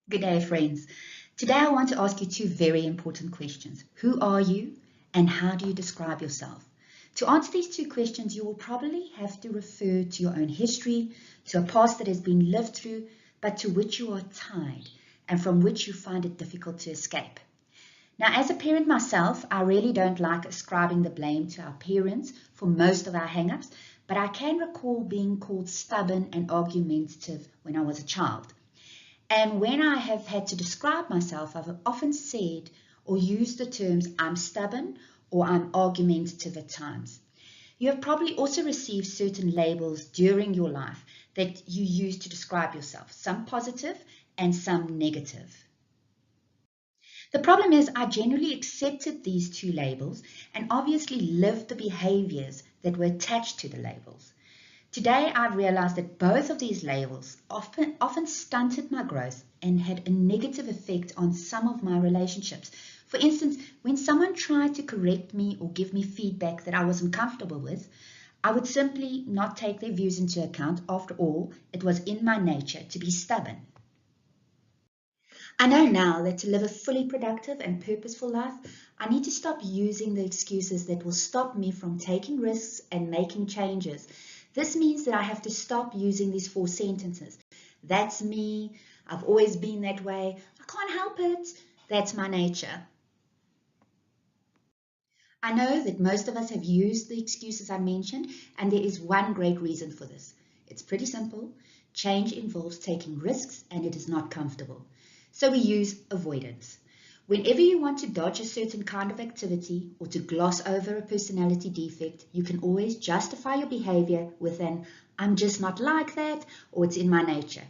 Good day, friends. Today I want to ask you two very important questions. Who are you and how do you describe yourself? To answer these two questions, you will probably have to refer to your own history, to a past that has been lived through, but to which you are tied and from which you find it difficult to escape. Now, as a parent myself, I really don't like ascribing the blame to our parents for most of our hang-ups, but I can recall being called stubborn and argumentative when I was a child. And when I have had to describe myself, I've often said or used the terms I'm stubborn or I'm argumentative at times. You have probably also received certain labels during your life that you use to describe yourself, some positive and some negative. The problem is I generally accepted these two labels and obviously lived the behaviors that were attached to the labels. Today, I've realized that both of these labels often stunted my growth and had a negative effect on some of my relationships. For instance, when someone tried to correct me or give me feedback that I wasn't comfortable with, I would simply not take their views into account. After all, it was in my nature to be stubborn. I know now that to live a fully productive and purposeful life, I need to stop using the excuses that will stop me from taking risks and making changes. This means that I have to stop using these four sentences. That's me. I've always been that way. I can't help it. That's my nature. I know that most of us have used the excuses I mentioned, and there is one great reason for this. It's pretty simple. Change involves taking risks, and it is not comfortable. So we use avoidance. Whenever you want to dodge a certain kind of activity or to gloss over a personality defect, you can always justify your behavior with an I'm just not like that or it's in my nature.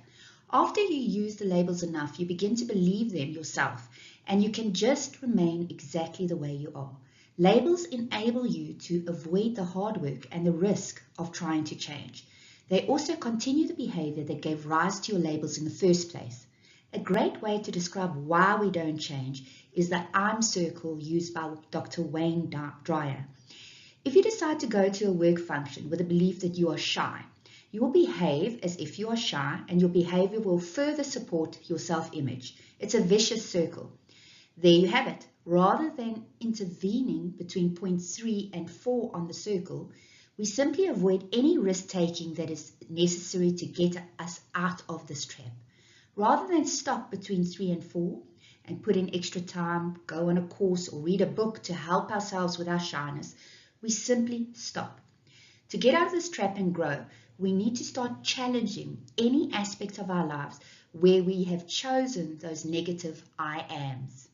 After you use the labels enough, you begin to believe them yourself and you can just remain exactly the way you are. Labels enable you to avoid the hard work and the risk of trying to change. They also continue the behavior that gave rise to your labels in the first place. A great way to describe why we don't change is the I'm circle used by Dr. Wayne Dyer. If you decide to go to a work function with a belief that you are shy, you will behave as if you are shy and your behavior will further support your self-image. It's a vicious circle. There you have it. Rather than intervening between point 3 and 4 on the circle, we simply avoid any risk-taking that is necessary to get us out of this trap. Rather than stop between 3 and 4 and put in extra time, go on a course or read a book to help ourselves with our shyness, we simply stop. To get out of this trap and grow, we need to start challenging any aspect of our lives where we have chosen those negative I ams.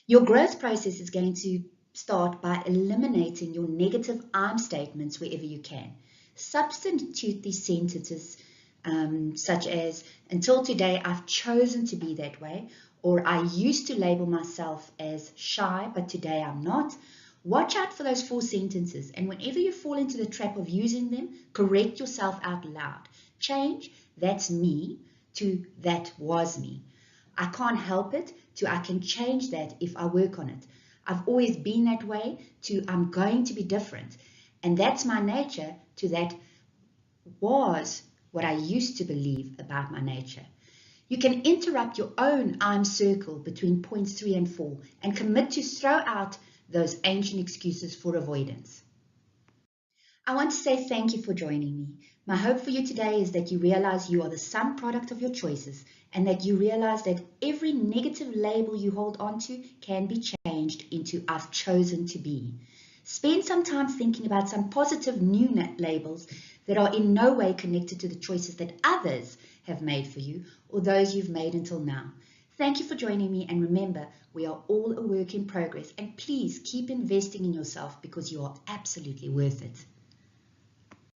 Your growth process is going to start by eliminating your negative I'm statements wherever you can. Substitute these sentences such as, until today I've chosen to be that way, or I used to label myself as shy, but today I'm not. Watch out for those four sentences, and whenever you fall into the trap of using them, correct yourself out loud. Change, that's me, to that was me. I can't help it, to I can change that if I work on it. I've always been that way, to I'm going to be different. And that's my nature, to that was what I used to believe about my nature. You can interrupt your own I'm circle between points 3 and 4 and commit to throw out those ancient excuses for avoidance. I want to say thank you for joining me. My hope for you today is that you realize you are the sum product of your choices and that you realize that every negative label you hold onto can be changed into I've chosen to be. Spend some time thinking about some positive new labels that are in no way connected to the choices that others have made for you or those you've made until now. Thank you for joining me, and remember, we are all a work in progress, and please keep investing in yourself because you are absolutely worth it.